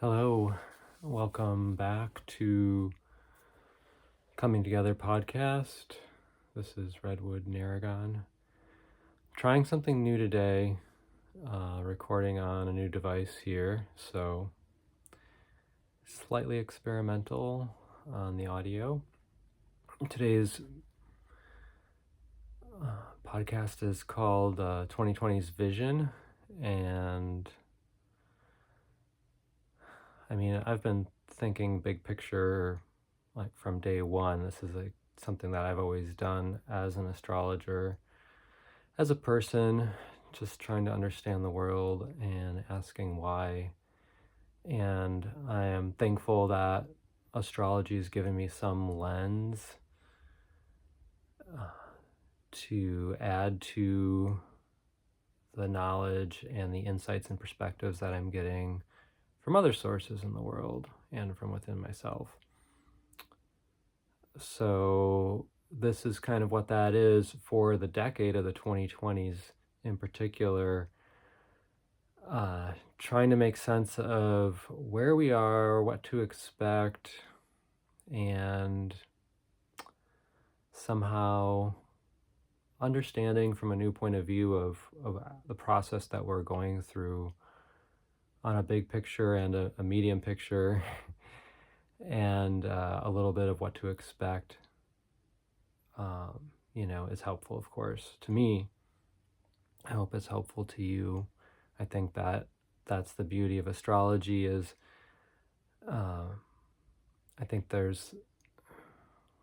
Hello, welcome back to Coming Together podcast. This is Redwood and Aragon. Trying something new today, recording on a new device here, so slightly experimental on the audio. Today's podcast is called 2020's Vision, and I've been thinking big picture like from day one. This is something that I've always done as an astrologer, as a person, just trying to understand the world and asking why. And I am thankful that astrology has given me some lens to add to the knowledge and the insights and perspectives that I'm getting from other sources in the world and from within myself. So this is kind of what that is for the decade of the 2020s in particular, trying to make sense of where we are, what to expect, and somehow understanding from a new point of view of the process that we're going through on a big picture and a medium picture and a little bit of what to expect, is helpful, of course, to me. I hope it's helpful to you. I think that that's the beauty of astrology is I think there's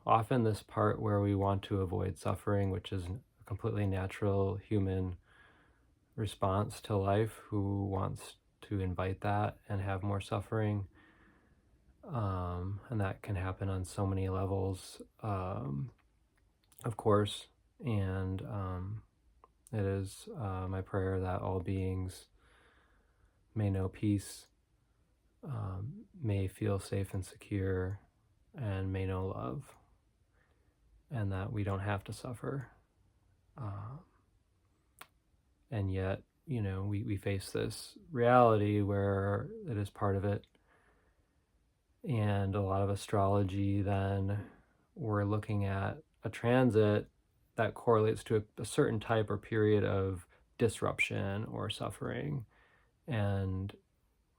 often this part where we want to avoid suffering, which is a completely natural human response to life. Who wants to invite that and have more suffering? And that can happen on so many levels, of course. And it is my prayer that all beings may know peace, may feel safe and secure, and may know love, and that we don't have to suffer. And yet, we face this reality where it is part of it. And a lot of astrology, then we're looking at a transit that correlates to a certain type or period of disruption or suffering. And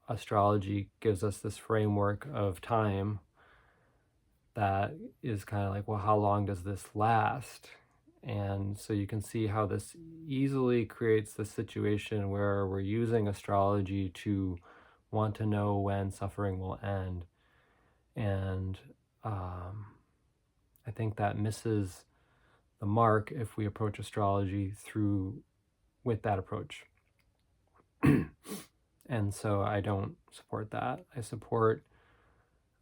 astrology gives us this framework of time that is kind of like, well, how long does this last? And so you can see how this easily creates the situation where we're using astrology to want to know when suffering will end. And I think that misses the mark if we approach astrology with that approach. And so I don't support that. I support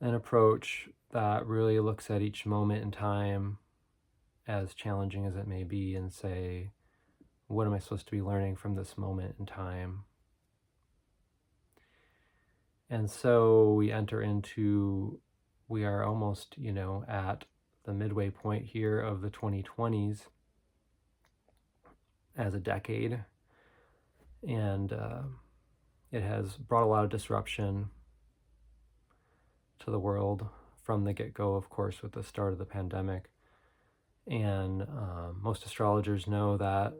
an approach that really looks at each moment in time, as challenging as it may be, and say, what am I supposed to be learning from this moment in time? And so we are almost, at the midway point here of the 2020s as a decade. And it has brought a lot of disruption to the world from the get-go, of course, with the start of the pandemic. And most astrologers know that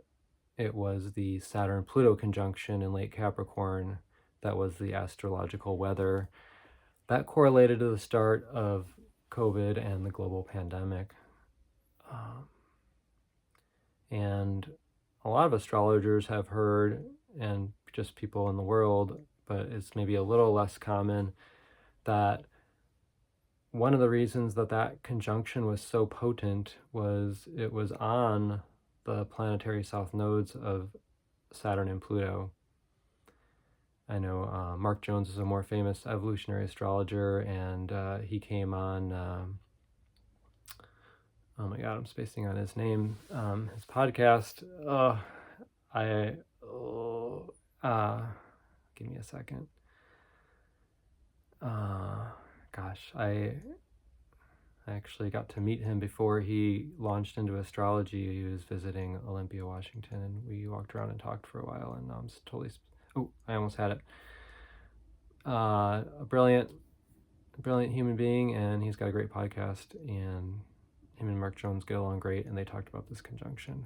it was the Saturn-Pluto conjunction in late Capricorn that was the astrological weather that correlated to the start of COVID and the global pandemic. And a lot of astrologers have heard, and just people in the world, but it's maybe a little less common, that one of the reasons that conjunction was so potent was it was on the planetary south nodes of Saturn and Pluto. I know Mark Jones is a more famous evolutionary astrologer, and he came on, oh my God, I'm spacing on his name, his podcast. Give me a second. I actually got to meet him before he launched into astrology. He was visiting Olympia, Washington, and we walked around and talked for a while, and I almost had it. a brilliant human being, and he's got a great podcast, and him and Mark Jones get along great, and they talked about this conjunction.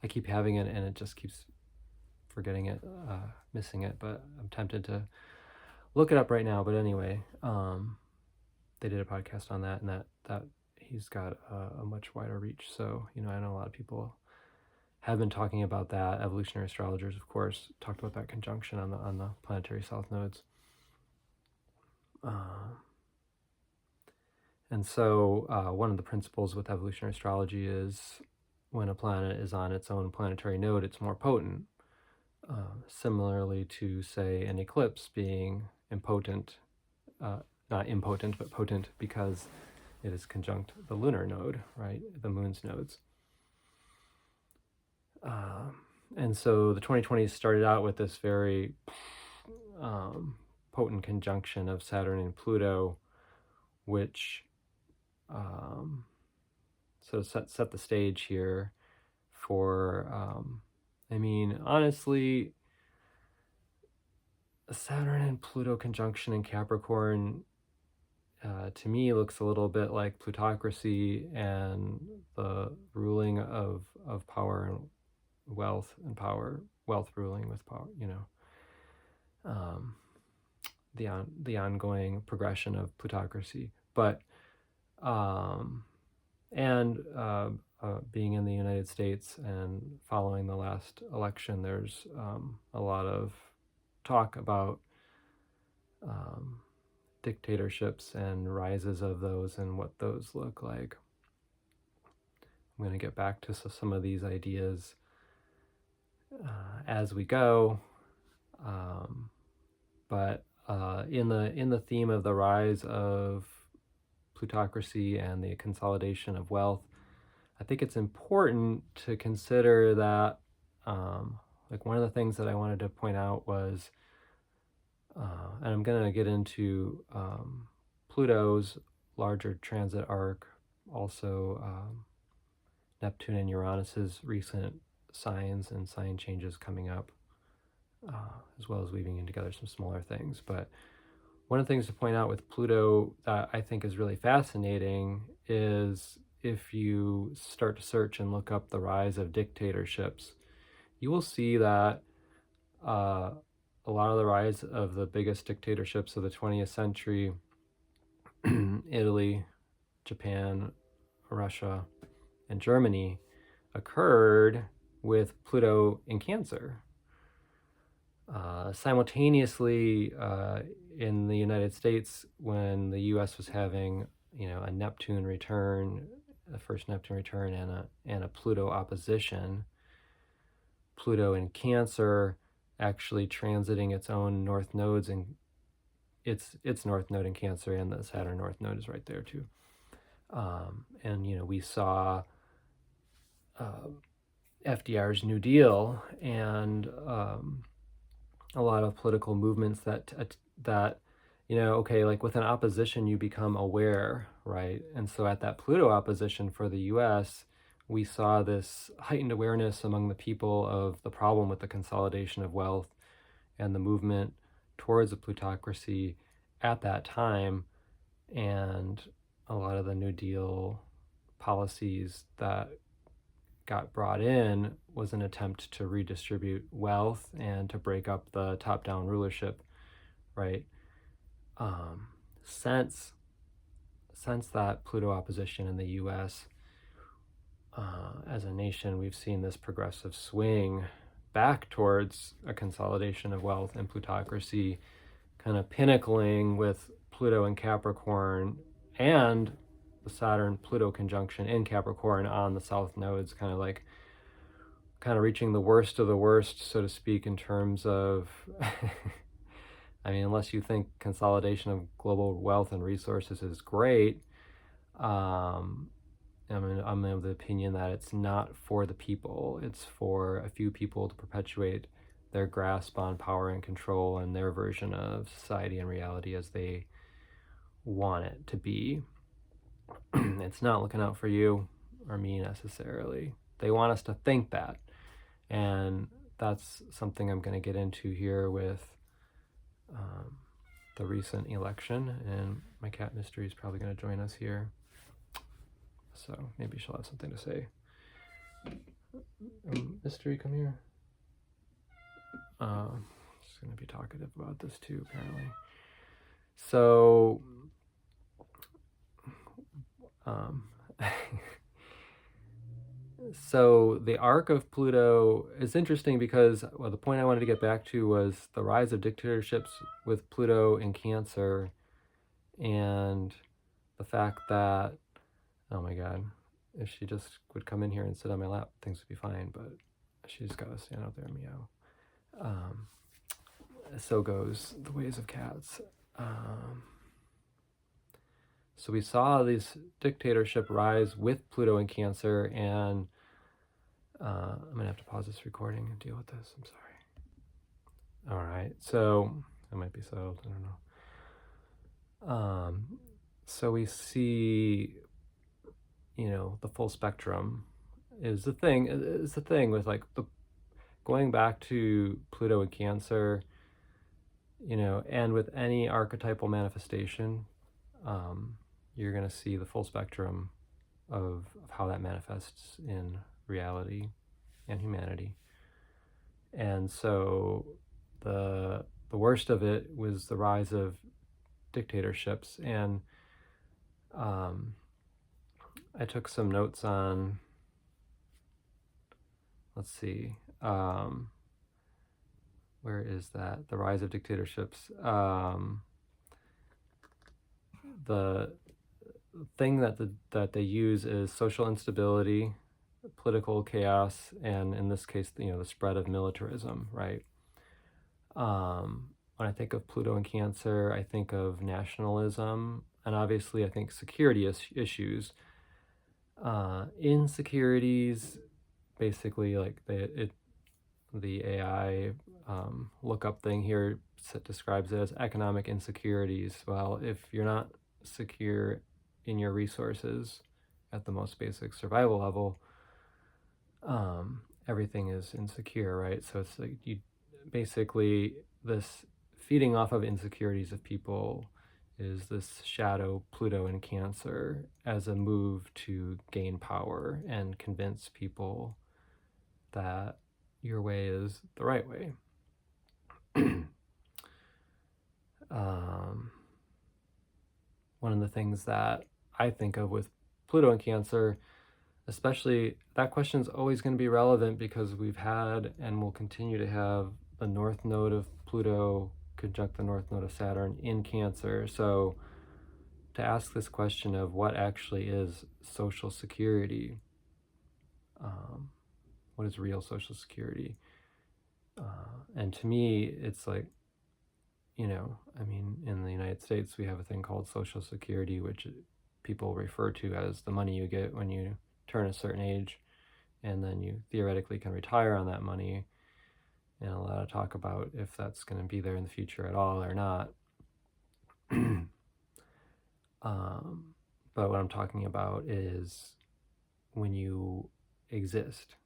I keep having it, and it just keeps forgetting it, missing it, but I'm tempted to look it up right now. But anyway, they did a podcast on that, and that he's got a much wider reach. So, I know a lot of people have been talking about that. Evolutionary astrologers, of course, talked about that conjunction on the planetary south nodes. And so one of the principles with evolutionary astrology is when a planet is on its own planetary node, it's more potent. Similarly to, say, an eclipse being impotent, not impotent, but potent because it is conjunct the lunar node, right? The moon's nodes. And so the 2020s started out with this very potent conjunction of Saturn and Pluto, which so set the stage here for, honestly, a Saturn and Pluto conjunction in Capricorn to me looks a little bit like plutocracy and the ruling of power and wealth ruling with power, the ongoing progression of plutocracy. But being in the United States and following the last election, there's a lot of talk about dictatorships and rises of those and what those look like. I'm going to get back to some of these ideas as we go, but in the theme of the rise of plutocracy and the consolidation of wealth, I think it's important to consider that one of the things that I wanted to point out was, and I'm going to get into Pluto's larger transit arc, also Neptune and Uranus's recent signs and sign changes coming up, as well as weaving in together some smaller things. But one of the things to point out with Pluto that I think is really fascinating is if you start to search and look up the rise of dictatorships, you will see that a lot of the rise of the biggest dictatorships of the 20th century, Italy, Japan, Russia, and Germany, occurred with Pluto in Cancer. Simultaneously, in the United States, when the U.S. was having, a Neptune return, the first Neptune return, and a Pluto opposition, Pluto in Cancer actually transiting its own north nodes, and its north node in Cancer, and the Saturn north node is right there too. And we saw FDR's New Deal and a lot of political movements that with an opposition you become aware, right? And so at that Pluto opposition for the U.S., we saw this heightened awareness among the people of the problem with the consolidation of wealth and the movement towards a plutocracy at that time, and a lot of the New Deal policies that got brought in was an attempt to redistribute wealth and to break up the top-down rulership, right? Since that Pluto opposition in the U.S., as a nation, we've seen this progressive swing back towards a consolidation of wealth and plutocracy, kind of pinnacling with Pluto in Capricorn and the Saturn-Pluto conjunction in Capricorn on the south nodes, kind of reaching the worst of the worst, so to speak, in terms of, unless you think consolidation of global wealth and resources is great, I'm of the opinion that it's not for the people. It's for a few people to perpetuate their grasp on power and control and their version of society and reality as they want it to be. It's not looking out for you or me necessarily. They want us to think that. And that's something I'm going to get into here with the recent election, and my cat Mystery is probably going to join us here, so maybe she'll have something to say. Mystery, come here. She's going to be talkative about this too, apparently. So, so the arc of Pluto is interesting because, well, the point I wanted to get back to was the rise of dictatorships with Pluto in Cancer, and the fact that, oh my God, if she just would come in here and sit on my lap, things would be fine, but she's got to stand out there and meow. So goes the ways of cats. So we saw this dictatorship rise with Pluto in Cancer, and I'm going to have to pause this recording and deal with this. I'm sorry. All right, so I might be settled. I don't know. So we see, the full spectrum is the thing. Is the thing with like going back to Pluto and Cancer, and with any archetypal manifestation, you're going to see the full spectrum of how that manifests in reality and humanity. And so the worst of it was the rise of dictatorships. And I took some notes on, let's see, where is that? The rise of dictatorships. The thing that they use is social instability, political chaos, and in this case, the spread of militarism, right? When I think of Pluto and Cancer, I think of nationalism, and obviously I think security issues. Insecurities, basically, like the AI lookup thing here describes it as economic insecurities. Well, if you're not secure in your resources at the most basic survival level, everything is insecure, right? So it's like basically this feeding off of insecurities of people is this shadow Pluto in Cancer as a move to gain power and convince people that your way is the right way. One of the things that I think of with Pluto in Cancer, especially, that question is always going to be relevant because we've had and will continue to have the north node of Pluto conjunct the north node of Saturn in Cancer. So to ask this question of what actually is social security, what is real social security? And to me, it's like, in the United States, we have a thing called Social Security, which people refer to as the money you get when you turn a certain age, and then you theoretically can retire on that money. And a lot of talk about if that's going to be there in the future at all or not. But what I'm talking about is when you exist,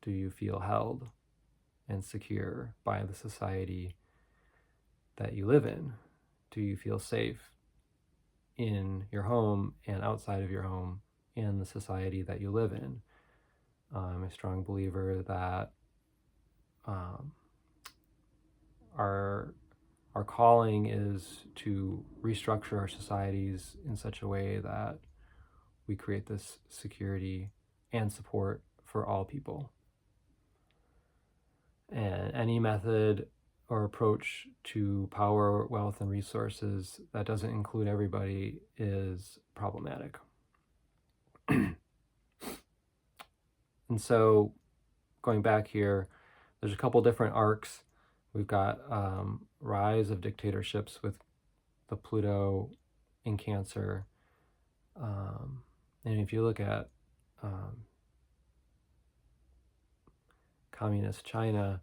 do you feel held and secure by the society that you live in? Do you feel safe in your home and outside of your home in the society that you live in? I'm a strong believer that our calling is to restructure our societies in such a way that we create this security and support for all people. And any method or approach to power, wealth, and resources that doesn't include everybody is problematic. And so going back here, there's a couple different arcs. We've got rise of dictatorships with the Pluto in Cancer. And if you look at communist China,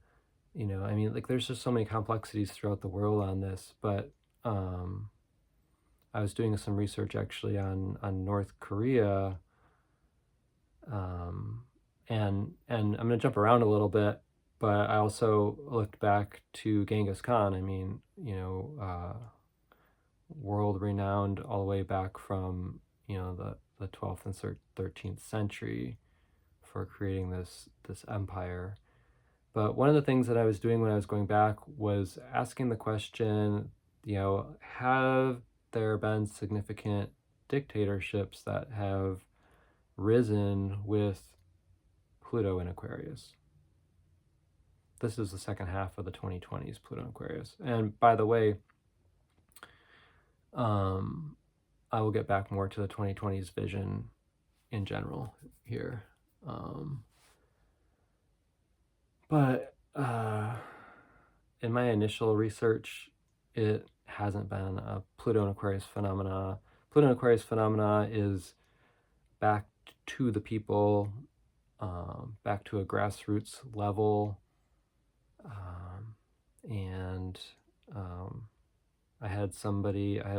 there's just so many complexities throughout the world on this, but I was doing some research actually on North Korea, and I'm going to jump around a little bit, But I also looked back to Genghis Khan. I mean, world renowned all the way back from, the 12th and 13th century for creating this empire. But one of the things that I was doing when I was going back was asking the question, have there been significant dictatorships that have risen with Pluto in Aquarius? This is the second half of the 2020s, Pluto in Aquarius. And by the way, I will get back more to the 2020s vision in general here. But in my initial research, it hasn't been a Pluto in Aquarius phenomena. Pluto in Aquarius phenomena is back to the people, back to a grassroots level. And I had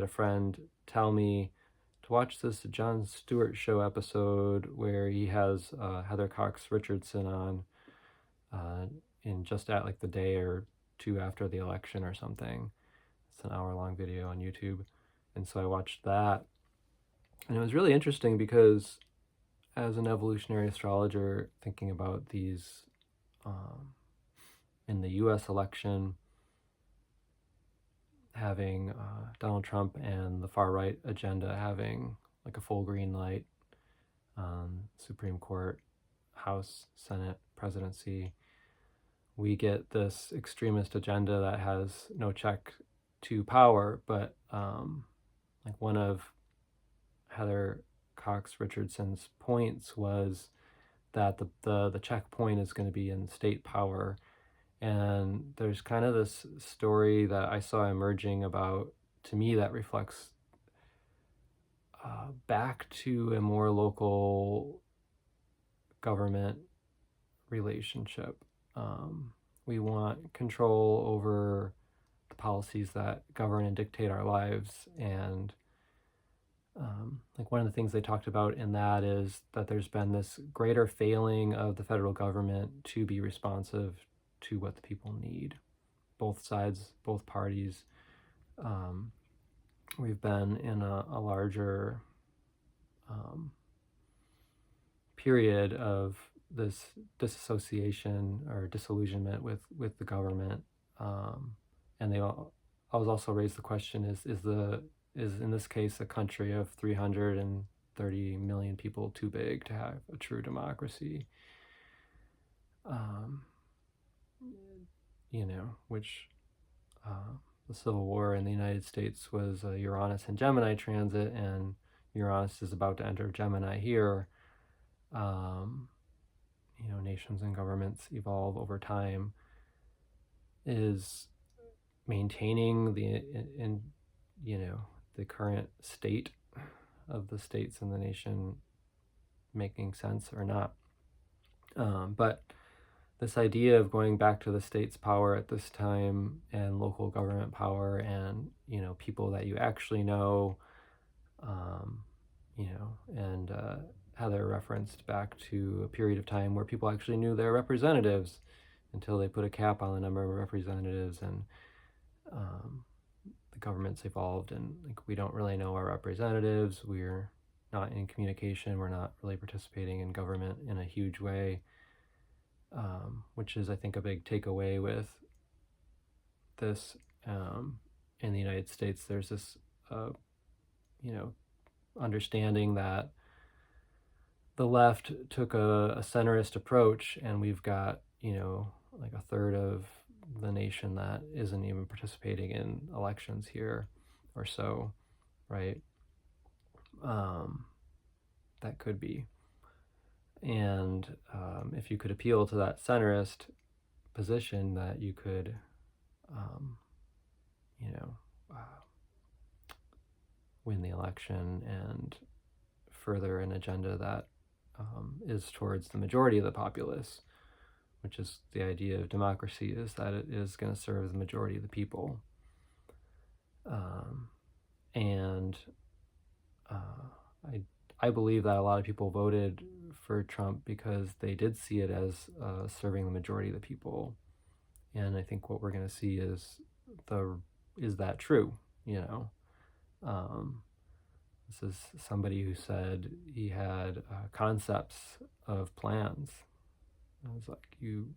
a friend tell me to watch this Jon Stewart show episode where he has Heather Cox Richardson on in just at like the day or two after the election or something. It's an hour-long video on YouTube. And so I watched that. And it was really interesting because as an evolutionary astrologer, thinking about these in the US election, having Donald Trump and the far right agenda having like a full green light on Supreme Court, House, Senate, presidency, we get this extremist agenda that has no check to power. But like one of Heather Cox Richardson's points was that the checkpoint is going to be in state power. And there's kind of this story that I saw emerging about, to me, that reflects back to a more local government relationship. We want control over the policies that govern and dictate our lives. And like one of the things they talked about in that is that there's been this greater failing of the federal government to be responsive to what the people need. Both sides, both parties. We've been in a larger period of this disassociation or disillusionment with the government. And I was also raised the question, is in this case a country of 330 million people too big to have a true democracy? Which the Civil War in the United States was a Uranus and Gemini transit, and Uranus is about to enter Gemini here. Nations and governments evolve over time. Is maintaining the current state of the states in the nation making sense or not? But this idea of going back to the state's power at this time and local government power and, people that you actually know, and how they're referenced back to a period of time where people actually knew their representatives until they put a cap on the number of representatives, and the government's evolved, and we don't really know our representatives. We're not in communication. We're not really participating in government in a huge way. Which is, I think, a big takeaway with this. In the United States, there's this, understanding that the left took a centrist approach, and we've got, like a third of the nation that isn't even participating in elections here or so, right? That could be. And if you could appeal to that centrist position, that you could, win the election and further an agenda that is towards the majority of the populace, which is the idea of democracy, is that it is going to serve the majority of the people. And I believe that a lot of people voted for Trump because they did see it as serving the majority of the people. And I think what we're going to see is that true, you know? This is somebody who said he had concepts of plans. I was like, you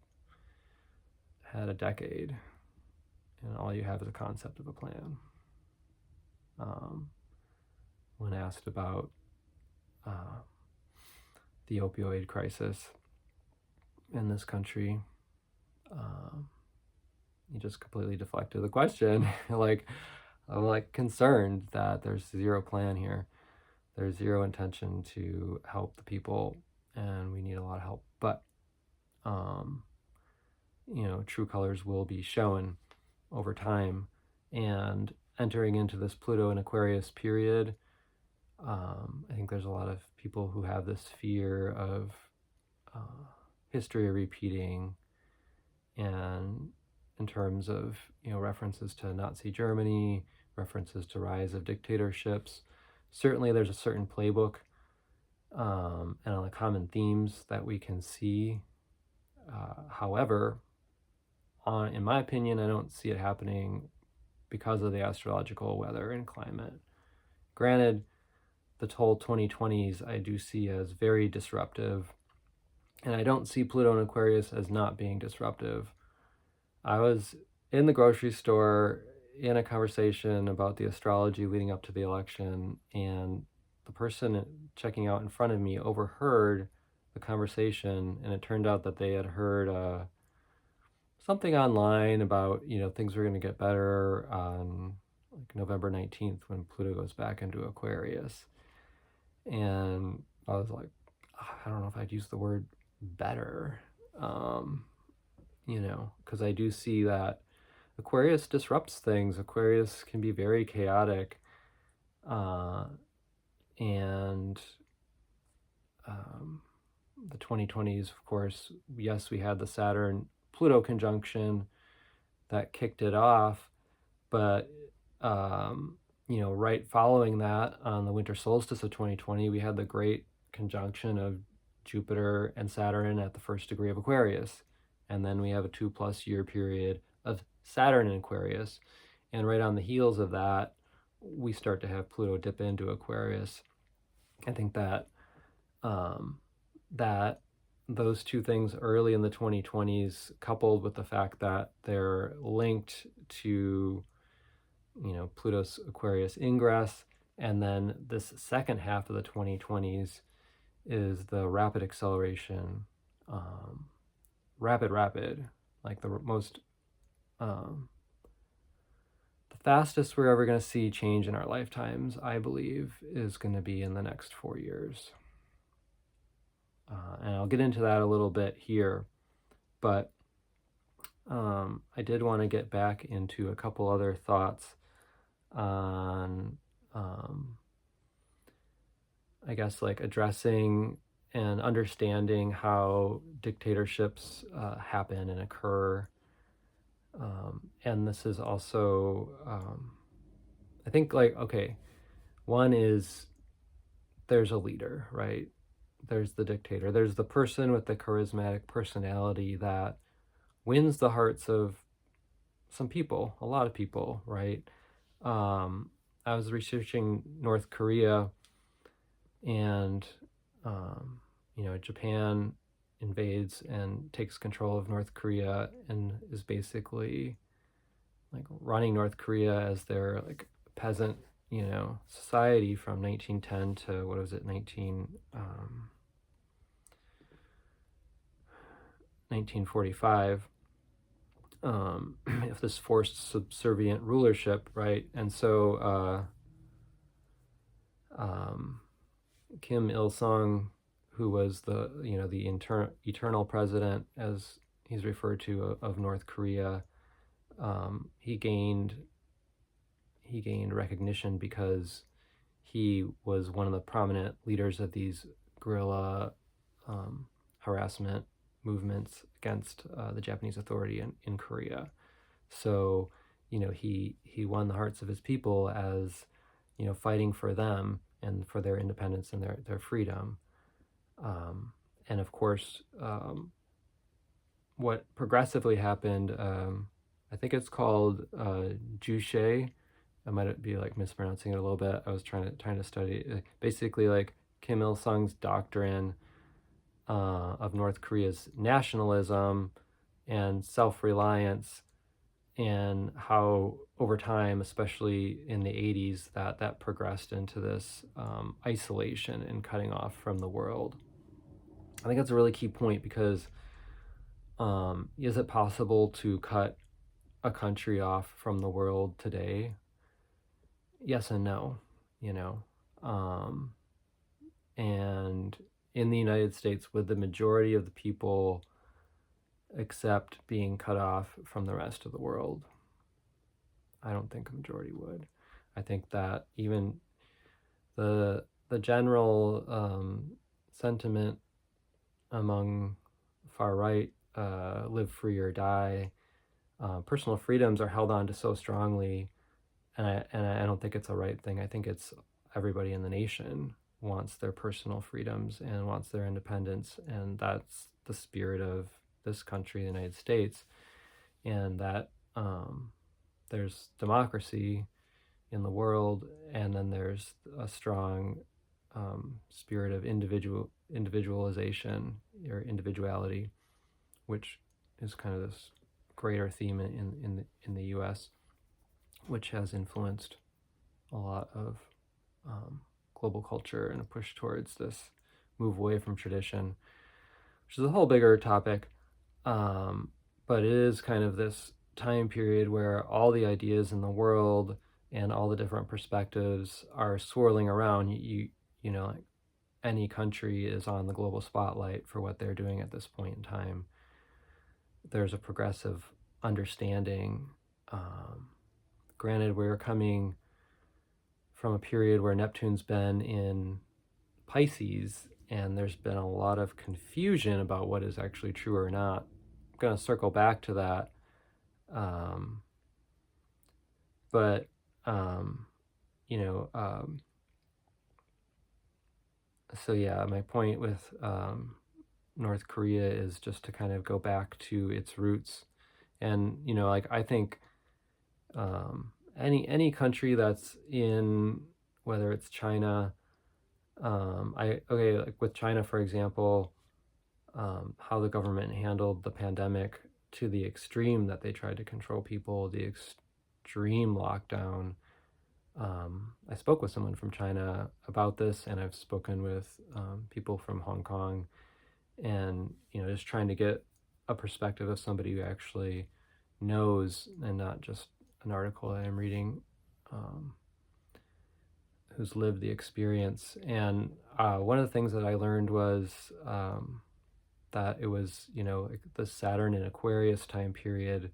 had a decade and all you have is a concept of a plan. When asked about the opioid crisis in this country, he just completely deflected the question. I'm like concerned that there's zero plan here. There's zero intention to help the people, and we need a lot of help. But true colors will be shown over time, and entering into this Pluto and Aquarius period, I think there's a lot of people who have this fear of history repeating, and in terms of references to Nazi Germany, references to rise of dictatorships. Certainly there's a certain playbook and a common themes that we can see. However, in my opinion, I don't see it happening because of the astrological weather and climate. Granted, the whole 2020s I do see as very disruptive, and I don't see Pluto and Aquarius as not being disruptive. I was in the grocery store in a conversation about the astrology leading up to the election, and the person checking out in front of me overheard the conversation, and it turned out that they had heard something online about things were going to get better on November 19th when Pluto goes back into Aquarius. And I was like, I don't know if I'd use the word better, because I do see that Aquarius disrupts things. Aquarius can be very chaotic. And the 2020s, of course, yes, we had the Saturn-Pluto conjunction that kicked it off, but right following that, on the winter solstice of 2020, we had the great conjunction of Jupiter and Saturn at the first degree of Aquarius. And then we have a 2+ year period of Saturn in Aquarius. And right on the heels of that, we start to have Pluto dip into Aquarius. I think that that those two things early in the 2020s, coupled with the fact that they're linked to Pluto's Aquarius ingress, and then this second half of the 2020s is the rapid acceleration, rapid, like the most, the fastest we're ever going to see change in our lifetimes, I believe, is going to be in the next 4 years. And I'll get into that a little bit here, but I did want to get back into a couple other thoughts on I guess addressing and understanding how dictatorships happen and occur. And this is also I think one is there's a leader, right? There's the dictator. There's the person with the charismatic personality that wins the hearts of some people, a lot of people, right? I was researching North Korea, and Japan invades and takes control of North Korea and is basically running North Korea as their peasant society from 1910 to 1945. If this forced subservient rulership, right? And so Kim Il-sung, who was the eternal president, as he's referred to, of North Korea, he gained recognition because he was one of the prominent leaders of these guerrilla harassment movements against the Japanese authority in Korea. So, he won the hearts of his people as, fighting for them and for their independence and their freedom. And of course, what progressively happened, I think it's called Juche. I might be like mispronouncing it a little bit. I was trying to study basically like Kim Il Sung's doctrine of North Korea's nationalism and self-reliance, and how over time, especially in the 80s, that progressed into this isolation and cutting off from the world. I think that's a really key point, because is it possible to cut a country off from the world today? Yes and no, you know. And in the United States, would the majority of the people accept being cut off from the rest of the world? I don't think a majority would. I think that even the general sentiment among far right, live free or die, personal freedoms are held on to so strongly, and I don't think it's a right thing. I think it's everybody in the nation wants their personal freedoms and wants their independence, and that's the spirit of this country, the United States, and that there's democracy in the world, and then there's a strong spirit of individualization or individuality, which is kind of this greater theme in the U.S., which has influenced a lot of global culture and a push towards this move away from tradition, which is a whole bigger topic. But it is kind of this time period where all the ideas in the world and all the different perspectives are swirling around. You know, like any country is on the global spotlight for what they're doing at this point in time. There's a progressive understanding. Granted, we're coming from a period where Neptune's been in Pisces, and there's been a lot of confusion about what is actually true or not. I'm going to circle back to that. But, so yeah, my point with North Korea is just to kind of go back to its roots. And, like, I think any country that's in, whether it's China, like with China, for example, how the government handled the pandemic to the extreme, that they tried to control people, the extreme lockdown. I spoke with someone from China about this, and I've spoken with people from Hong Kong, and just trying to get a perspective of somebody who actually knows, and not just an article that I'm reading, who's lived the experience. And one of the things that I learned was that it was, like the Saturn and Aquarius time period.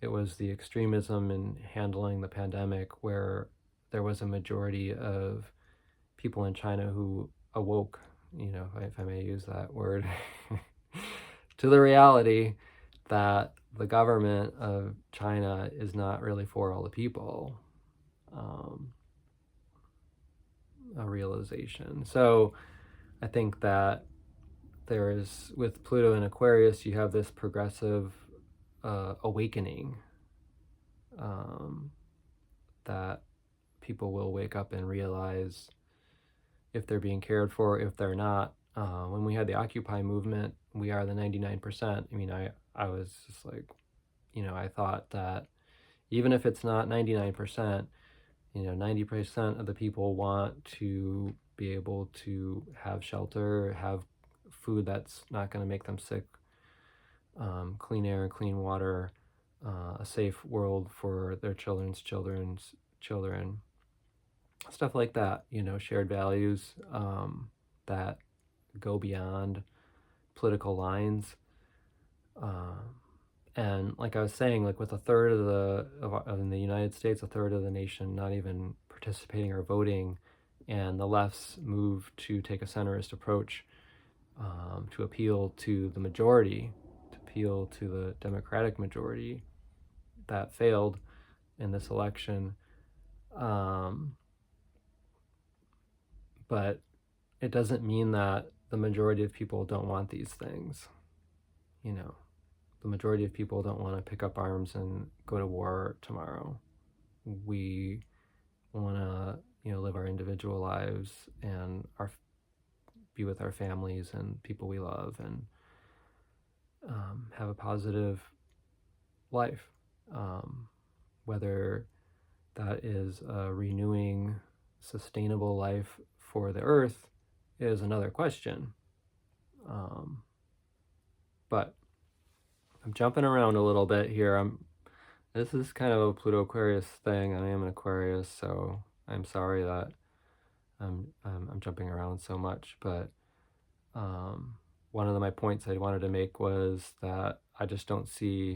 It was the extremism in handling the pandemic, where there was a majority of people in China who awoke, if I may use that word, to the reality that the government of China is not really for all the people. A realization. So I think that there is, with Pluto and Aquarius, you have this progressive awakening, that people will wake up and realize if they're being cared for, if they're not. When we had the Occupy movement, we are the 99%. I mean, I was just like, I thought that even if it's not 99%, 90% of the people want to be able to have shelter, have food that's not going to make them sick, clean air, clean water, a safe world for their children's children, stuff like that. Shared values that go beyond political lines. And like I was saying, like with a third in the United States, a third of the nation not even participating or voting, and the left's move to take a centrist approach, to appeal to the majority, to appeal to the Democratic majority that failed in this election. But it doesn't mean that the majority of people don't want these things. You know, the majority of people don't want to pick up arms and go to war tomorrow. We want to, live our individual lives and be with our families and people we love, and have a positive life. Whether that is a renewing, sustainable life for the earth is another question. But I'm jumping around a little bit here. This is kind of a Pluto Aquarius thing. I am an Aquarius, so I'm sorry that I'm jumping around so much. But one of my points I wanted to make was that I just don't see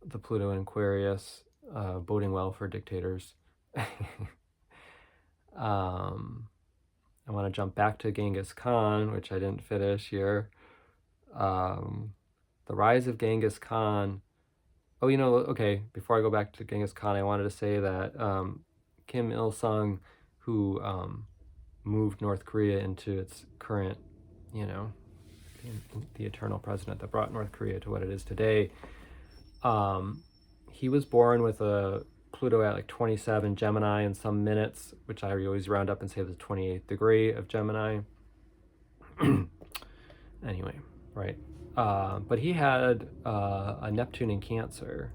the Pluto in Aquarius boding well for dictators. I want to jump back to Genghis Khan, which I didn't finish here. The rise of Genghis Khan. Oh, okay, before I go back to Genghis Khan, I wanted to say that Kim Il-sung, who moved North Korea into its current, the eternal president that brought North Korea to what it is today, he was born with a Pluto at like 27 Gemini in some minutes, which I always round up and say the 28th degree of Gemini. Anyway, right. But he had a Neptune in Cancer.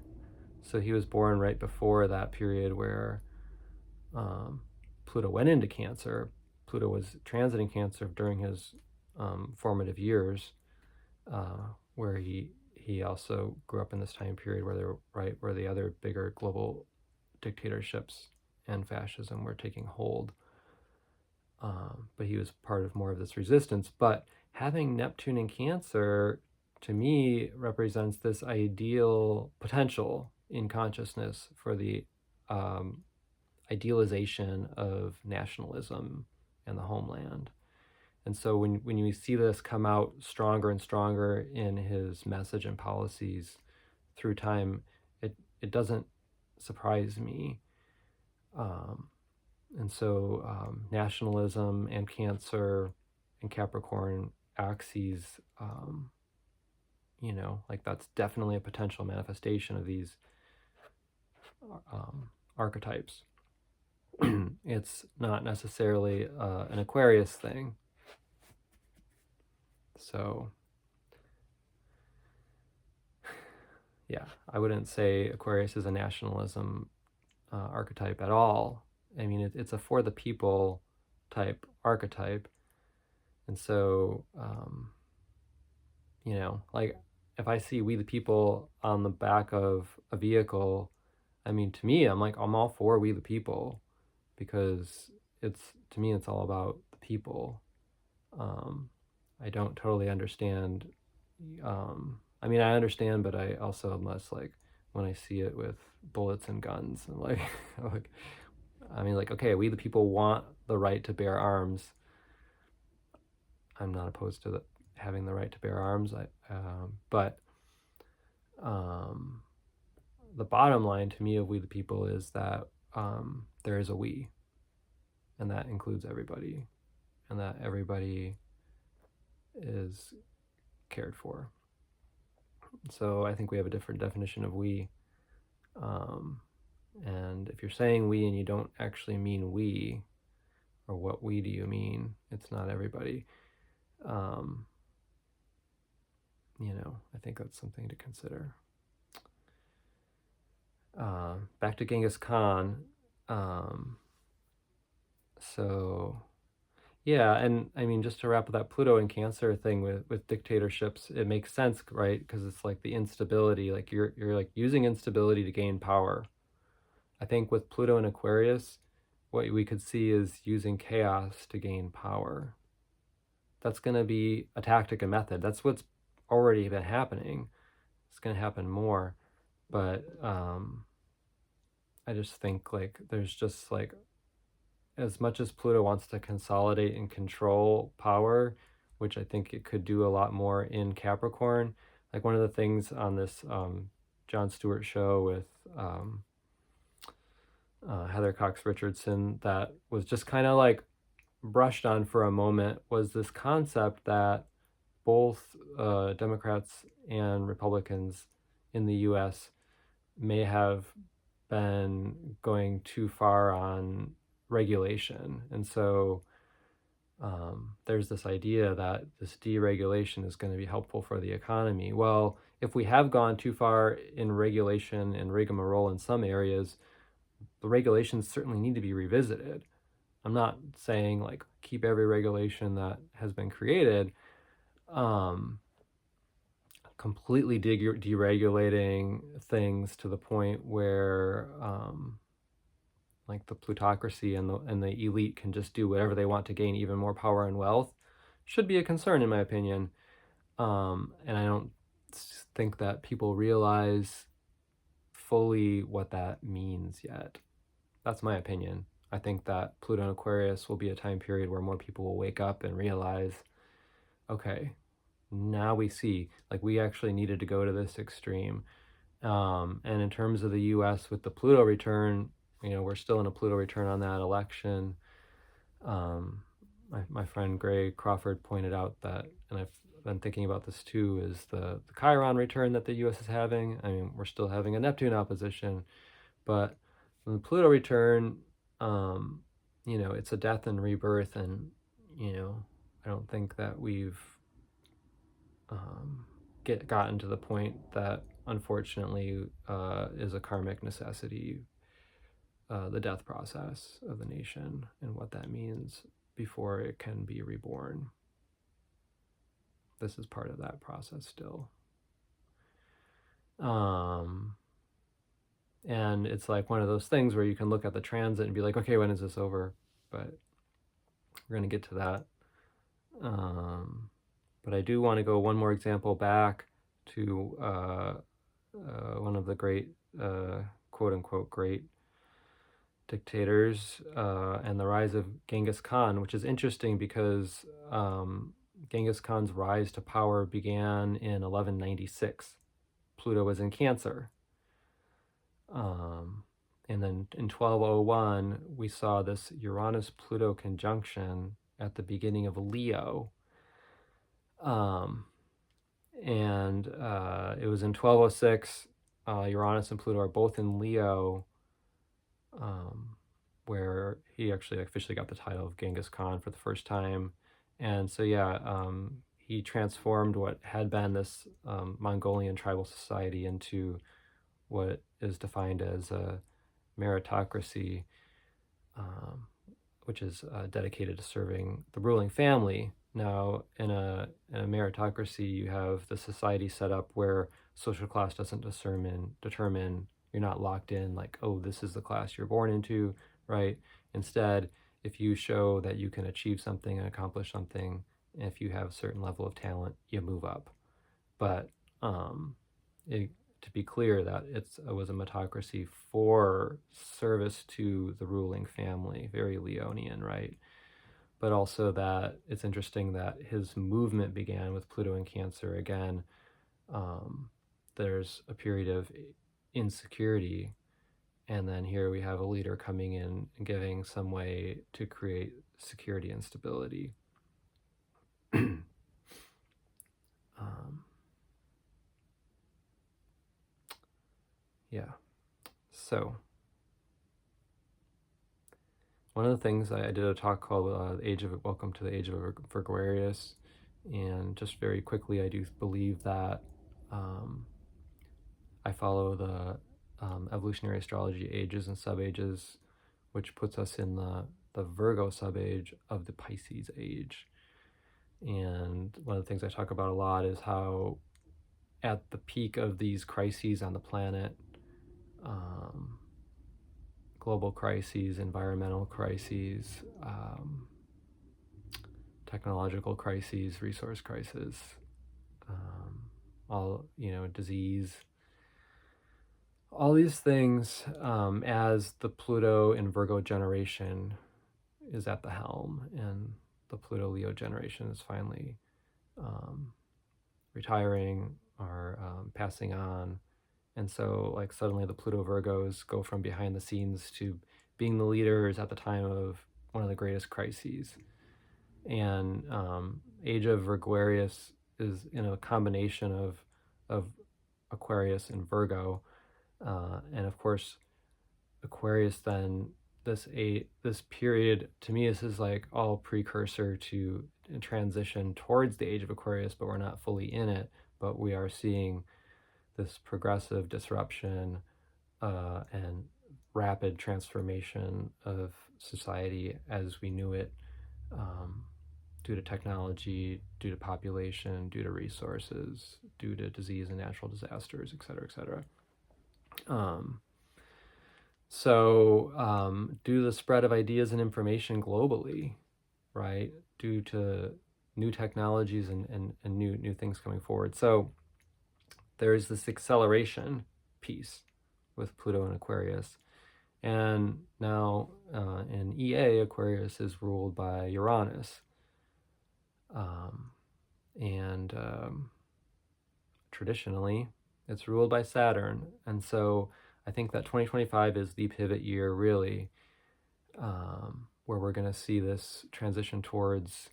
So he was born right before that period where Pluto went into Cancer. Pluto was transiting Cancer during his formative years, where he also grew up in this time period where the other bigger global dictatorships and fascism were taking hold. But he was part of more of this resistance. But having Neptune in Cancer, to me, represents this ideal potential in consciousness for the idealization of nationalism and the homeland. And so when you see this come out stronger and stronger in his message and policies through time, it doesn't surprise me. And so nationalism and Cancer and Capricorn axes, like that's definitely a potential manifestation of these archetypes. It's not necessarily an Aquarius thing. So, yeah, I wouldn't say Aquarius is a nationalism archetype at all. I mean, it's a for the people type archetype. And so, like if I see we the people on the back of a vehicle, I mean, to me, I'm all for we the people, because to me, it's all about the people. I don't totally understand. I mean, I understand, but I also am less like when I see it with bullets and guns and like, okay, we the people want the right to bear arms. I'm not opposed to having the right to bear arms. But the bottom line to me of we the people is that there is a we, and that includes everybody, and that everybody is cared for. So I think we have a different definition of we. And if you're saying we and you don't actually mean we, or what we do you mean? It's not everybody. I think that's something to consider. Back to Genghis Khan. So, yeah, and I mean, just to wrap up that Pluto and Cancer thing with dictatorships, it makes sense, right? Because it's like the instability, like you're like using instability to gain power. I think with Pluto and Aquarius, what we could see is using chaos to gain power. That's going to be a tactic and method. That's what's already been happening. It's going to happen more. But I just think like there's just like, as much as Pluto wants to consolidate and control power, which I think it could do a lot more in Capricorn, like one of the things on this Jon Stewart show with Heather Cox Richardson that was just kind of like brushed on for a moment was this concept that both Democrats and Republicans in the US may have been going too far on regulation. And so there's this idea that this deregulation is going to be helpful for the economy. Well, if we have gone too far in regulation and rigmarole in some areas, the regulations certainly need to be revisited. I'm not saying like keep every regulation that has been created, completely deregulating things to the point where like the plutocracy and the elite can just do whatever they want to gain even more power and wealth should be a concern in my opinion. And I don't think that people realize fully what that means yet. That's my opinion. I think that Pluto and Aquarius will be a time period where more people will wake up and realize, okay, now we see, like, we actually needed to go to this extreme. And in terms of the US with the Pluto return, we're still in a Pluto return on that election. My friend Gray Crawford pointed out that, and I've been thinking about this too, is the Chiron return that the US is having. I mean, we're still having a Neptune opposition, but the Pluto return, it's a death and rebirth, and I don't think that we've gotten to the point that unfortunately is a karmic necessity, the death process of the nation and what that means before it can be reborn. This is part of that process still. And it's like one of those things where you can look at the transit and be like, okay, when is this over? But we're going to get to that. But I do want to go one more example back to one of the great, quote unquote, great dictators and the rise of Genghis Khan, which is interesting because Genghis Khan's rise to power began in 1196. Pluto was in Cancer. And then in 1201, we saw this Uranus-Pluto conjunction at the beginning of Leo. And it was in 1206, Uranus and Pluto are both in Leo, where he actually officially got the title of Genghis Khan for the first time. And so, he transformed what had been this Mongolian tribal society into what is defined as a meritocracy, which is dedicated to serving the ruling family. Now, in a meritocracy, you have the society set up where social class doesn't determine you're not locked in like, oh, this is the class you're born into, right? Instead, if you show that you can achieve something and accomplish something, if you have a certain level of talent, you move up. But to be clear, that it was a meritocracy for service to the ruling family, very Leonian, right? But also that it's interesting that his movement began with Pluto in Cancer. Again, there's a period of insecurity, and then here we have a leader coming in and giving some way to create security and stability. Yeah. So one of the things I did a talk called Welcome to the Age of Virguarius, and just very quickly, I do believe that I follow the evolutionary astrology ages and subages, which puts us in the Virgo subage of the Pisces age. And one of the things I talk about a lot is how at the peak of these crises on the planet, global crises, environmental crises, technological crises, resource crises, disease, all these things, as the Pluto in Virgo generation is at the helm, and the Pluto Leo generation is finally retiring or passing on. And so, suddenly the Pluto Virgos go from behind the scenes to being the leaders at the time of one of the greatest crises. And Age of Virguarius is in a combination of Aquarius and Virgo, and of course Aquarius. Then this period, to me, this is like all precursor to transition towards the age of Aquarius, but we're not fully in it. But we are seeing this progressive disruption and rapid transformation of society as we knew it, due to technology, due to population, due to resources, due to disease and natural disasters, et cetera, et cetera. Due to the spread of ideas and information globally, right, due to new technologies and new things coming forward. So there is this acceleration piece with Pluto and Aquarius. And now in EA, Aquarius is ruled by Uranus. And traditionally, it's ruled by Saturn. And so I think that 2025 is the pivot year, really, where we're going to see this transition towards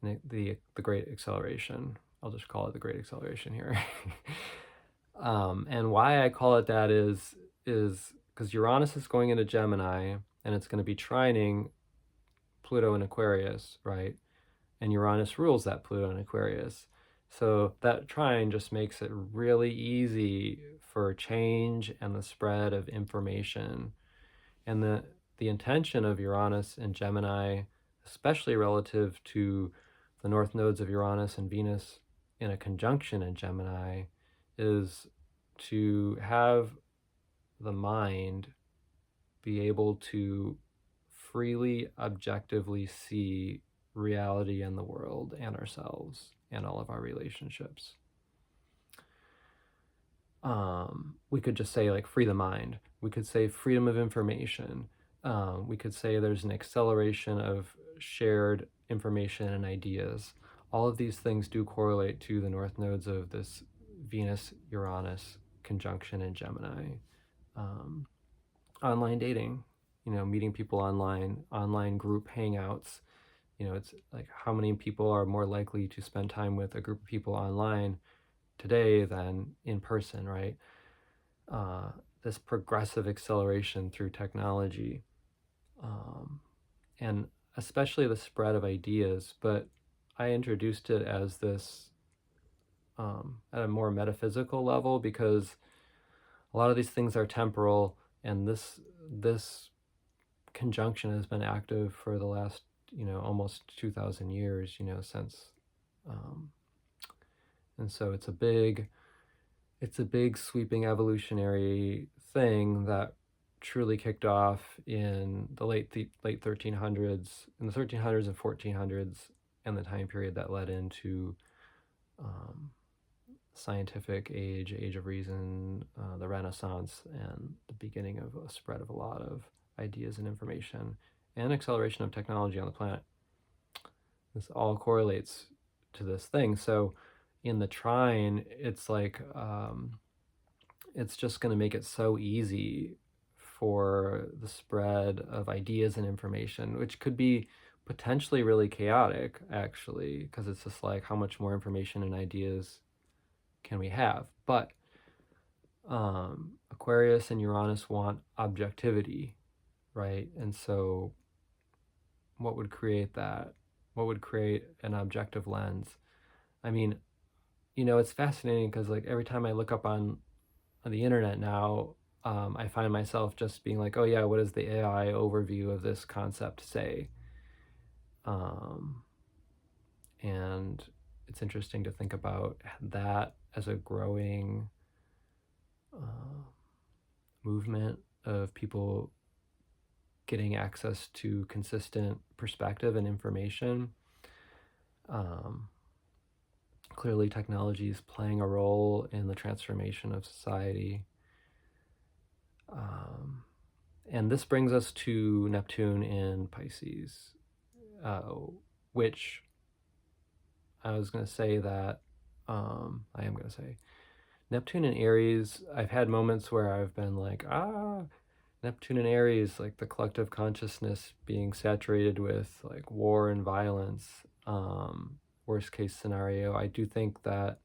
the Great Acceleration. I'll just call it the Great Acceleration here. And why I call it that is because Uranus is going into Gemini, and it's going to be trining Pluto in Aquarius, right? And Uranus rules that Pluto in Aquarius. So that trine just makes it really easy for change and the spread of information. And the intention of Uranus and Gemini, especially relative to the north nodes of Uranus and Venus in a conjunction in Gemini, is to have the mind be able to freely, objectively see reality and the world and ourselves and all of our relationships. We could just say, like, free the mind. We could say freedom of information. We could say there's an acceleration of shared information and ideas. All of these things do correlate to the north nodes of this Venus-Uranus conjunction in Gemini. Online dating, meeting people online group hangouts. It's like, how many people are more likely to spend time with a group of people online today than in person, right? This progressive acceleration through technology, and especially the spread of ideas. But I introduced it as this at a more metaphysical level, because a lot of these things are temporal, and this conjunction has been active for the last almost 2,000 years, since, and so it's a big sweeping evolutionary thing that truly kicked off in the late 1300s, in the 1300s and 1400s, and the time period that led into scientific age of reason, the Renaissance, and the beginning of a spread of a lot of ideas and information and acceleration of technology on the planet. This all correlates to this thing. So in the trine, it's like it's just going to make it so easy for the spread of ideas and information, which could be potentially really chaotic, actually, because it's just like, how much more information and ideas can we have? But Aquarius and Uranus want objectivity, right? And so what would create that? What would create an objective lens? I mean, it's fascinating, because like every time I look up on the internet now, I find myself just being like, oh yeah, what does the AI overview of this concept say? And it's interesting to think about that as a growing movement of people getting access to consistent perspective and information. Clearly, technology is playing a role in the transformation of society. And this brings us to Neptune in Pisces, which I was going to say that I am going to say Neptune in Aries. I've had moments where I've been like, Neptune and Aries, like the collective consciousness being saturated with like war and violence, worst case scenario. I do think that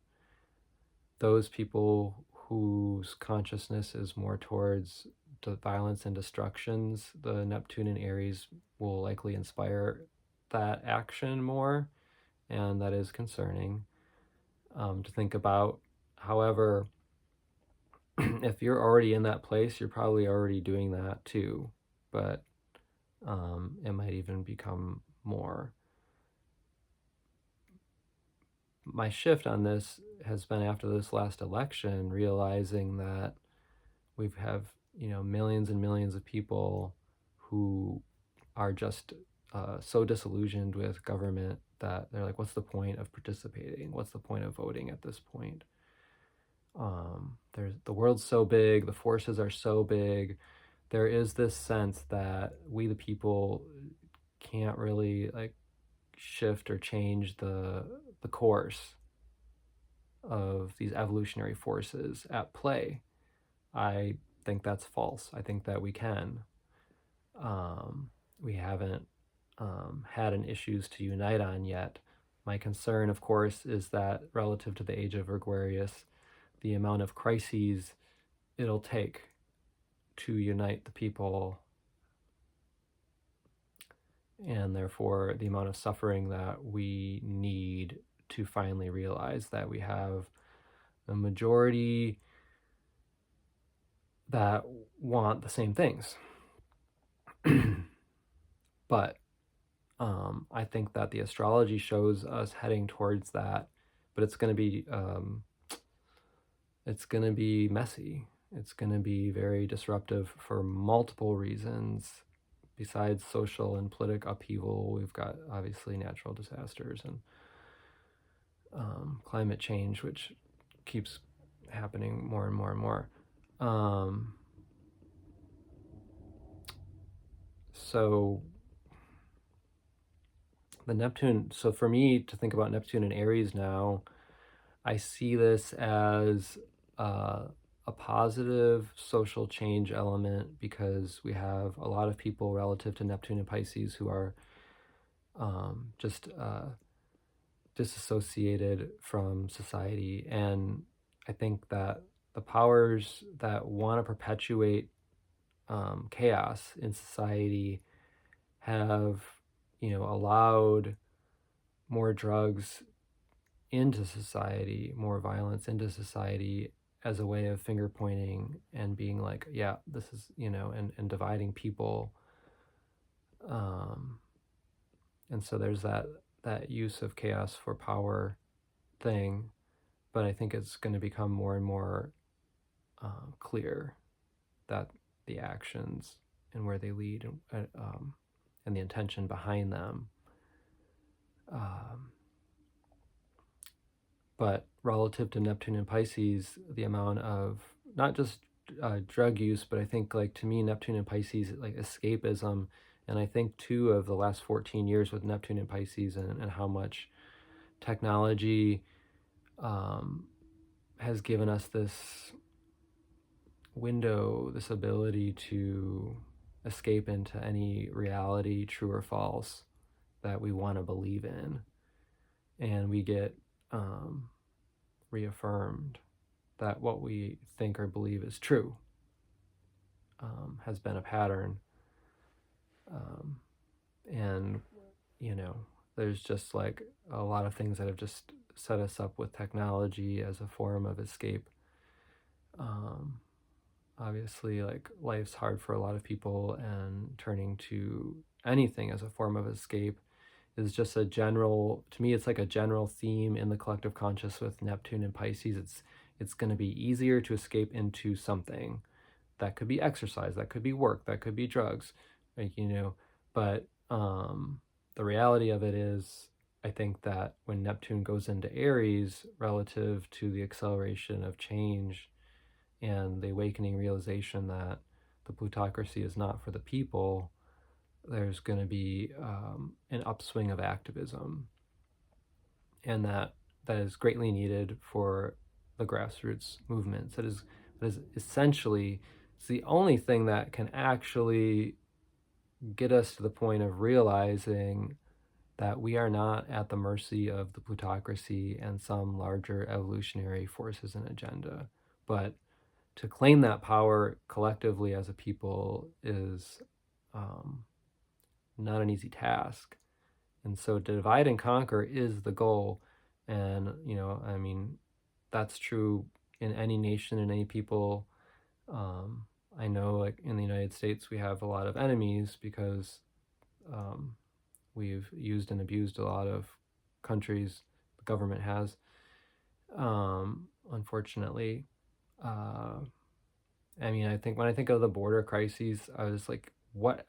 those people whose consciousness is more towards the violence and destructions, the Neptune and Aries will likely inspire that action more, and that is concerning to think about. However, if you're already in that place, you're probably already doing that too, but it might even become more. My shift on this has been after this last election, realizing that we have, millions and millions of people who are just so disillusioned with government that they're like, what's the point of participating? What's the point of voting at this point? The world's so big, the forces are so big. There is this sense that we, the people, can't really like shift or change the course of these evolutionary forces at play. I think that's false. I think that we can. We haven't had an issues to unite on yet. My concern, of course, is that relative to the Age of Virguarius, the amount of crises it'll take to unite the people, and therefore the amount of suffering that we need to finally realize that we have a majority that want the same things. But I think that the astrology shows us heading towards that, but it's going to be messy. It's going to be very disruptive for multiple reasons. Besides social and political upheaval, we've got obviously natural disasters and climate change, which keeps happening more and more and more. So the Neptune, so for me to think about Neptune and Aries now, I see this as a positive social change element because we have a lot of people relative to Neptune and Pisces who are just disassociated from society. And I think that the powers that want to perpetuate chaos in society have, allowed more drugs into society, more violence into society as a way of finger pointing and being like, yeah, this is, and dividing people. And so there's that use of chaos for power thing, but I think it's going to become more and more clear that the actions and where they lead and the intention behind them. But relative to Neptune and Pisces, the amount of not just drug use, but I think like to me, Neptune and Pisces, like escapism. And I think too of the last 14 years with Neptune and Pisces and how much technology has given us this window, this ability to escape into any reality, true or false, that we want to believe in. And we get reaffirmed that what we think or believe is true has been a pattern. And, there's just like a lot of things that have just set us up with technology as a form of escape. Obviously, like life's hard for a lot of people, and turning to anything as a form of escape is just a general, to me, it's like a general theme in the collective conscious with Neptune and Pisces. It's going to be easier to escape into something. That could be exercise, that could be work, that could be drugs, like, but the reality of it is, I think that when Neptune goes into Aries, relative to the acceleration of change and the awakening realization that the plutocracy is not for the people, there's going to be an upswing of activism, and that is greatly needed for the grassroots movements. That is essentially It's the only thing that can actually get us to the point of realizing that we are not at the mercy of the plutocracy and some larger evolutionary forces and agenda. But to claim that power collectively as a people is not an easy task. And so to divide and conquer is the goal. And, I mean, that's true in any nation and any people. I know, like in the United States, we have a lot of enemies because we've used and abused a lot of countries. The government has, unfortunately. I mean, I think when I think of the border crises, I was like, what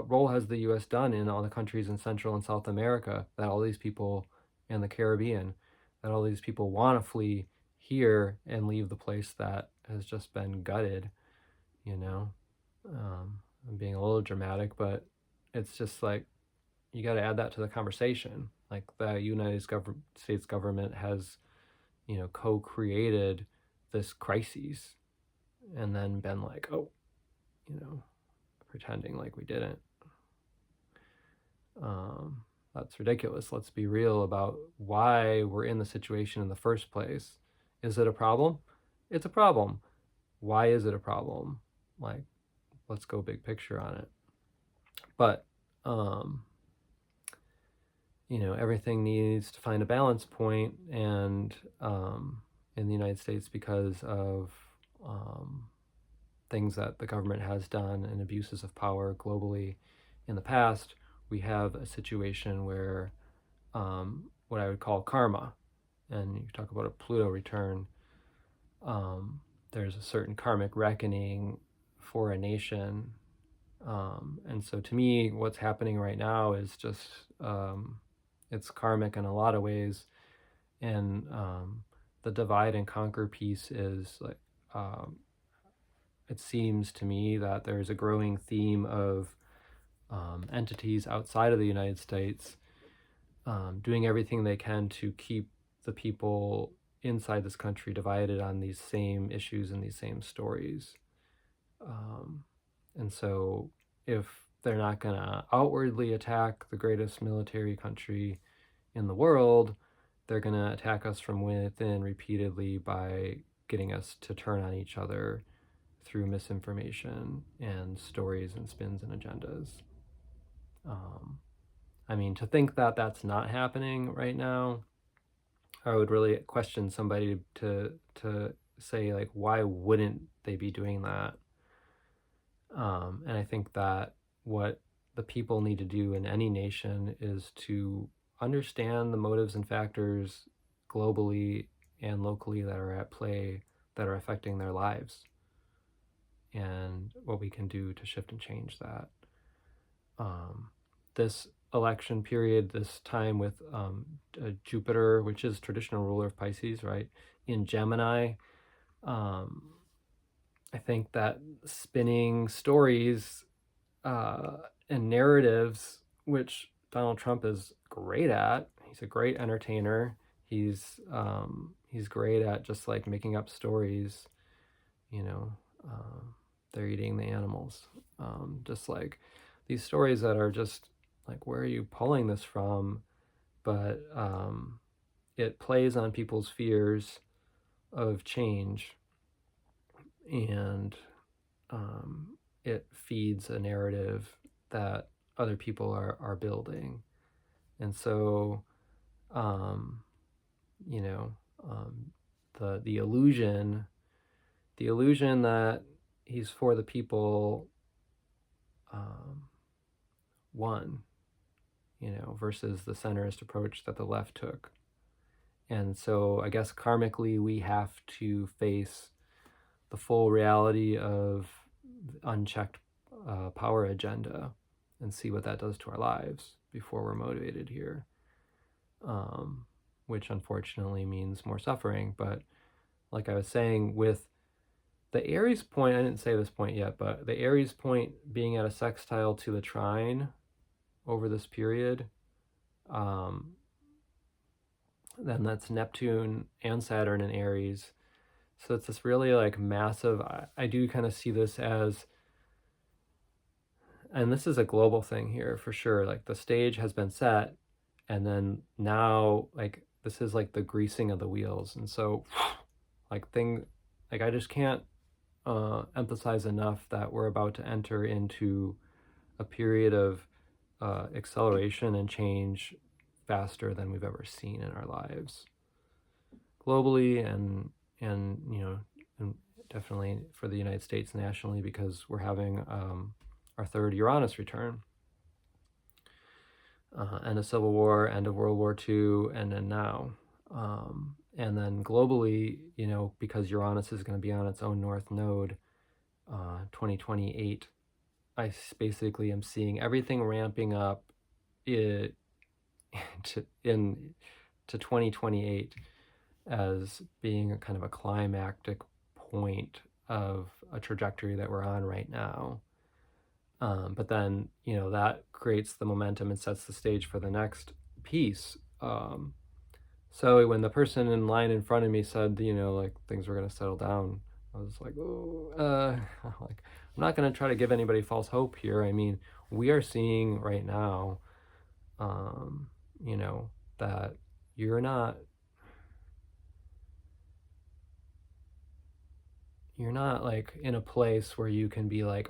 role has the U.S. done in all the countries in Central and South America that all these people, and the Caribbean, that all these people want to flee here and leave the place that has just been gutted, you know? I'm being a little dramatic, but it's just like, you got to add that to the conversation. Like the United States government has, co-created this crisis and then been like, oh, pretending like we didn't. That's ridiculous. Let's be real about why we're in the situation in the first place. Is it a problem? It's a problem. Why is it a problem? Like, let's go big picture on it. But, everything needs to find a balance point, and in the United States, because of things that the government has done and abuses of power globally in the past, we have a situation where what I would call karma, and you talk about a Pluto return, there's a certain karmic reckoning for a nation. And so to me, what's happening right now is just, it's karmic in a lot of ways. And the divide and conquer piece is like, it seems to me that there's a growing theme of entities outside of the United States doing everything they can to keep the people inside this country divided on these same issues and these same stories. And so if they're not going to outwardly attack the greatest military country in the world, they're going to attack us from within repeatedly by getting us to turn on each other through misinformation and stories and spins and agendas. I mean, to think that that's not happening right now, I would really question somebody to say, like, why wouldn't they be doing that? And I think that what the people need to do in any nation is to understand the motives and factors globally and locally that are at play that are affecting their lives, and what we can do to shift and change that. This election period, this time with Jupiter, which is traditional ruler of Pisces, right, in Gemini, I think that spinning stories and narratives, which Donald Trump is great at. He's a great entertainer. He's great at just like making up stories. They're eating the animals. Just like these stories that are just like, where are you pulling this from? But it plays on people's fears of change, and it feeds a narrative that other people are building. And so, the illusion that he's for the people won, versus the centrist approach that the left took. And so I guess karmically we have to face the full reality of unchecked power agenda and see what that does to our lives before we're motivated here, which unfortunately means more suffering. But like I was saying, with the Aries point, I didn't say this point yet, but the Aries point being at a sextile to the trine over this period, then that's Neptune and Saturn in Aries. So it's this really like massive, I do kind of see this as, and this is a global thing here for sure, like the stage has been set, and then now like this is like the greasing of the wheels. And so like I just can't emphasize enough that we're about to enter into a period of acceleration and change faster than we've ever seen in our lives globally, and and definitely for the United States nationally, because we're having our third Uranus return, end of Civil War, end of World War II, and then now. And then globally, because Uranus is going to be on its own north node, 2028, I basically am seeing everything ramping up it to 2028 as being a kind of a climactic point of a trajectory that we're on right now. But then, that creates the momentum and sets the stage for the next piece. So when the person in line in front of me said, like things were going to settle down, I was like, oh, like, I'm not going to try to give anybody false hope here. I mean, we are seeing right now, that you're not like in a place where you can be like,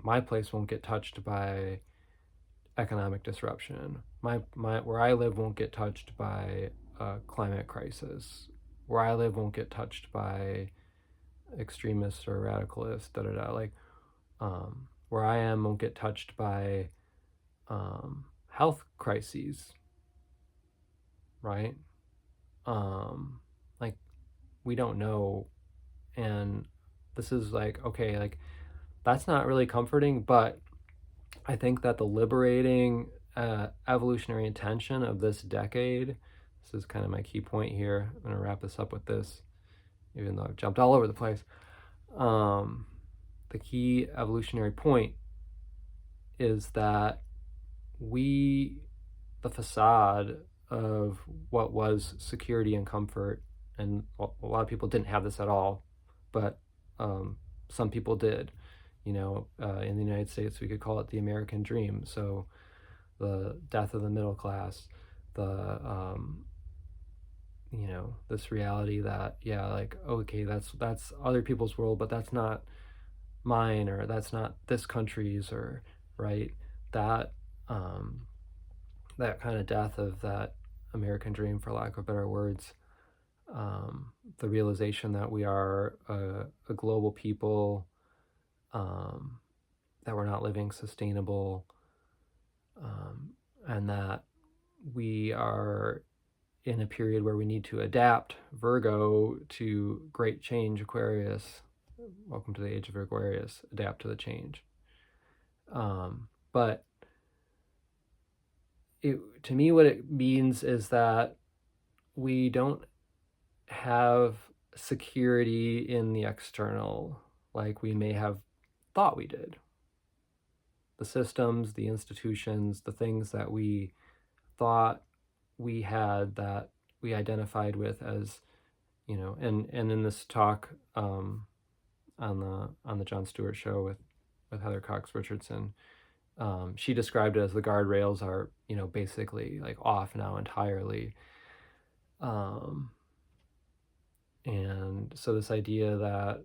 my place won't get touched by economic disruption. My where I live won't get touched by climate crisis. Where I live won't get touched by extremists or radicalists. Da da da. Like, where I am won't get touched by health crises. Right? Like, we don't know, and this is like, okay, like that's not really comforting, but I think that the liberating evolutionary intention of this decade, this is kind of my key point here. I'm going to wrap this up with this, even though I've jumped all over the place. The key evolutionary point is that the facade of what was security and comfort, and a lot of people didn't have this at all, but some people did. In the United States, we could call it the American dream. So the death of the middle class, the this reality that, yeah, like, okay, that's other people's world, but that's not mine, or that's not this country's, or right, that that kind of death of that American dream, for lack of better words. The realization that we are a global people, that we're not living sustainable, and that we are in a period where we need to adapt, Virgo, to great change, Aquarius. Welcome to the Age of Virguarius. Adapt to the change. But to me, what it means is that we don't have security in the external like we may have thought we did. The systems, the institutions, the things that we thought we had, that we identified with as, and in this talk on the Jon Stewart show with Heather Cox Richardson, she described it as the guardrails are, basically like off now entirely. And so this idea that,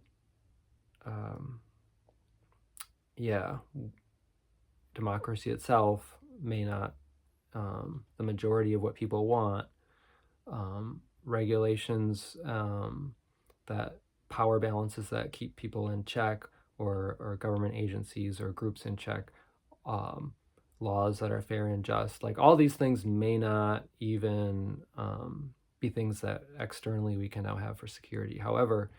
democracy itself may not, the majority of what people want, regulations, that power balances that keep people in check, or government agencies or groups in check, laws that are fair and just, like all these things may not even be things that externally we can now have for security. However,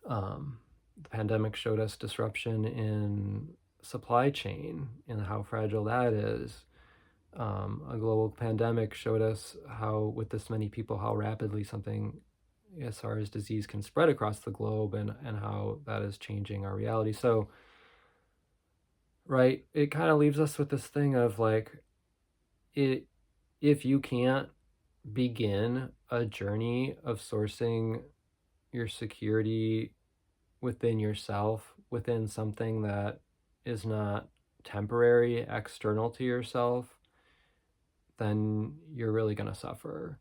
the pandemic showed us disruption in supply chain and how fragile that is. A global pandemic showed us how, with this many people, how rapidly something as far as disease can spread across the globe, and how that is changing our reality. So, right, it kind of leaves us with this thing of like, if you can't begin a journey of sourcing your security within yourself, within something that is not temporary, external to yourself, then you're really going to suffer.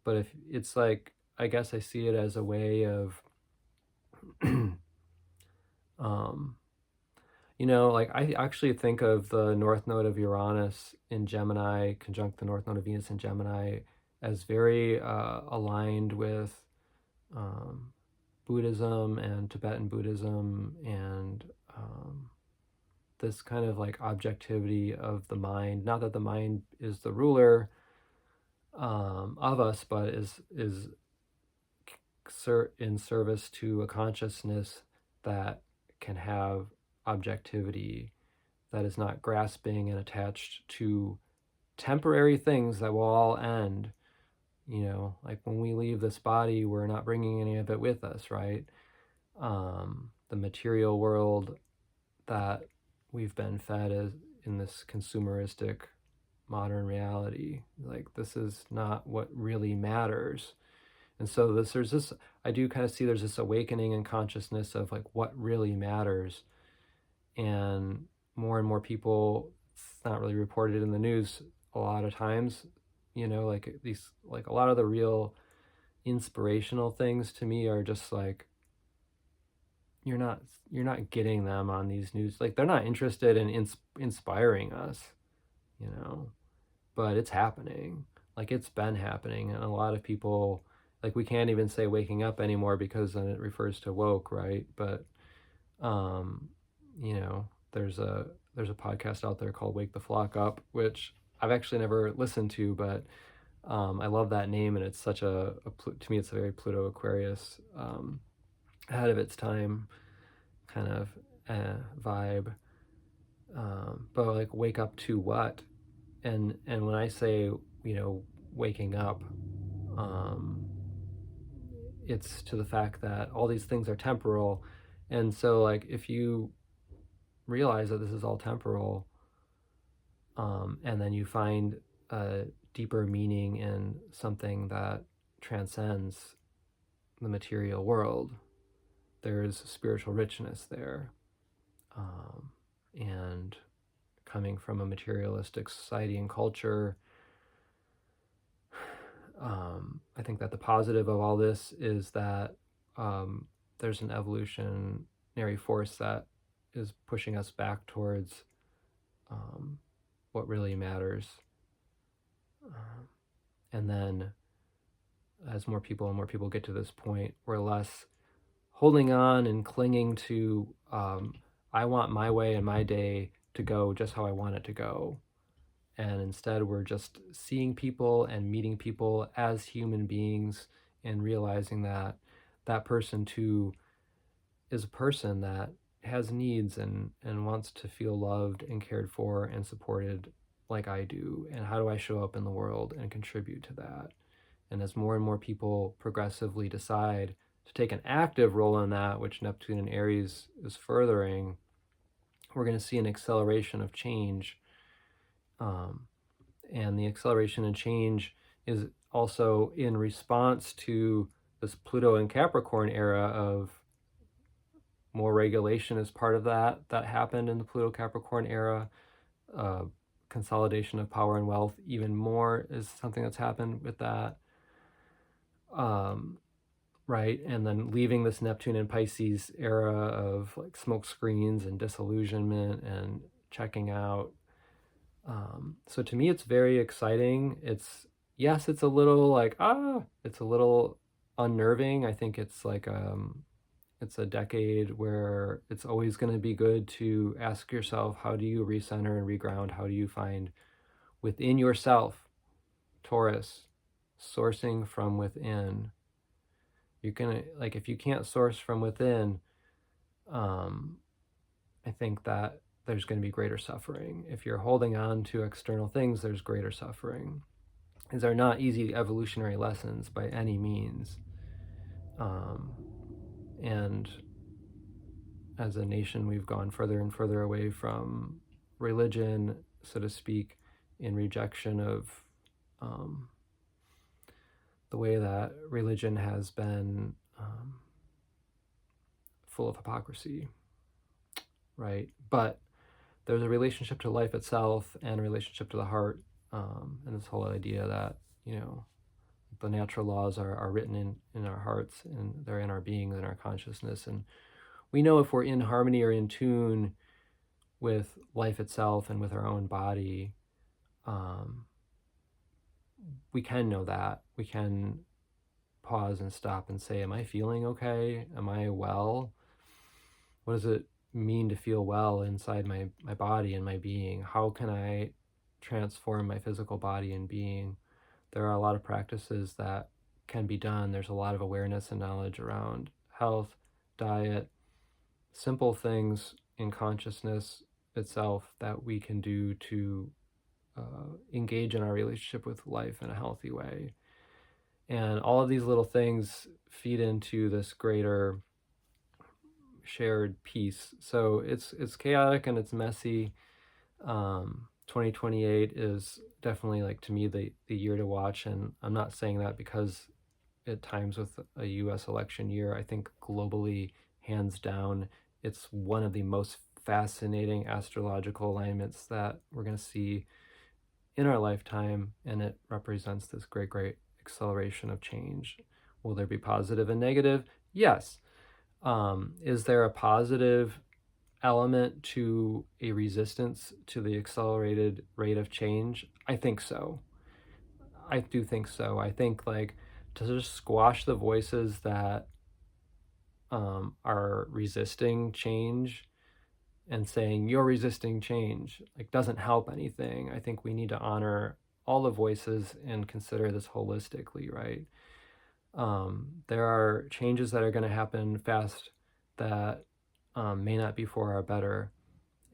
But if it's like, I guess I see it as a way of, um, like I actually think of the north node of Uranus in Gemini conjunct the north node of Venus in Gemini as very aligned with um, Buddhism and Tibetan Buddhism and this kind of like objectivity of the mind. Not that the mind is the ruler of us, but is in service to a consciousness that can have objectivity, that is not grasping and attached to temporary things that will all end. Like when we leave this body, we're not bringing any of it with us, right? The material world that we've been fed as in this consumeristic modern reality, like this is not what really matters. And so there's this, I do kind of see there's this awakening in consciousness of like what really matters. And more people, it's not really reported in the news a lot of times, like these, like a lot of the real inspirational things to me are just like, you're not getting them on these news. Like they're not interested in inspiring us, but it's happening. Like it's been happening. And a lot of people, like we can't even say waking up anymore because then it refers to woke, right? But there's a podcast out there called Wake the Flock Up, which I've actually never listened to, but I love that name, and it's such to me it's a very Pluto Aquarius, ahead of its time kind of vibe. But like wake up to what? And when I say waking up, it's to the fact that all these things are temporal. And so like if you realize that this is all temporal, and then you find a deeper meaning in something that transcends the material world, there's spiritual richness there. And coming from a materialistic society and culture, I think that the positive of all this is that there's an evolutionary force that is pushing us back towards what really matters. And then as more people get to this point, we're less holding on and clinging to, I want my way and my day to go just how I want it to go. And instead we're just seeing people and meeting people as human beings and realizing that that person too is a person that has needs and wants to feel loved and cared for and supported like I do. And how do I show up in the world and contribute to that? And as more and more people progressively decide to take an active role in that, which Neptune and Aries is furthering, we're going to see an acceleration of change. And the acceleration and change is also in response to this Pluto and Capricorn era of more regulation as part of that happened in the Pluto Capricorn era. Consolidation of power and wealth even more is something that's happened with that. Right, and then leaving this Neptune and Pisces era of like smoke screens and disillusionment and checking out. So to me, it's very exciting. It's a little like it's a little unnerving. I think it's like it's a decade where it's always going to be good to ask yourself, how do you recenter and reground? How do you find within yourself, Taurus, sourcing from within? You're gonna, like, if you can't source from within, I think that there's going to be greater suffering. If you're holding on to external things, there's greater suffering. These are not easy evolutionary lessons by any means. And as a nation, we've gone further and further away from religion, so to speak, in rejection of the way that religion has been full of hypocrisy, right? But there's a relationship to life itself and a relationship to the heart, and this whole idea that, the natural laws are written in our hearts, and they're in our beings and our consciousness. And we know if we're in harmony or in tune with life itself and with our own body, we can know that. We can pause and stop and say, am I feeling okay? Am I well? What does it mean to feel well inside my body and my being? How can I transform my physical body and being? There are a lot of practices that can be done. There's a lot of awareness and knowledge around health, diet, simple things in consciousness itself that we can do to engage in our relationship with life in a healthy way. And all of these little things feed into this greater shared peace. So it's chaotic and it's messy. 2028 is definitely, like, to me, the year to watch, and I'm not saying that because it times with a US election year. I think globally, hands down, it's one of the most fascinating astrological alignments that we're going to see in our lifetime, and it represents this great acceleration of change. Will there be positive and negative? Yes. Is there a positive element to a resistance to the accelerated rate of change? I think so. I do think so. I think, like, to just squash the voices that are resisting change and saying you're resisting change, like, doesn't help anything. I think we need to honor all the voices and consider this holistically, right? There are changes that are going to happen fast that may not be for our better,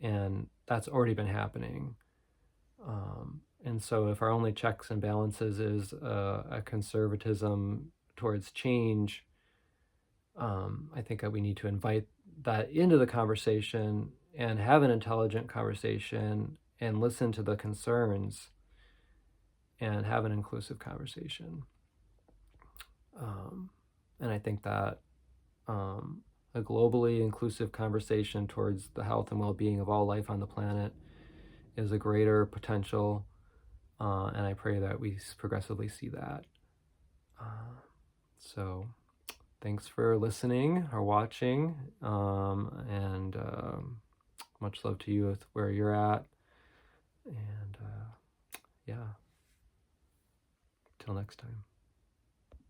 and that's already been happening. And so if our only checks and balances is a conservatism towards change, I think that we need to invite that into the conversation and have an intelligent conversation and listen to the concerns and have an inclusive conversation. And I think that a globally inclusive conversation towards the health and well-being of all life on the planet is a greater potential, and I pray that we progressively see that. So thanks for listening or watching, and much love to you with where you're at, and yeah, till next time.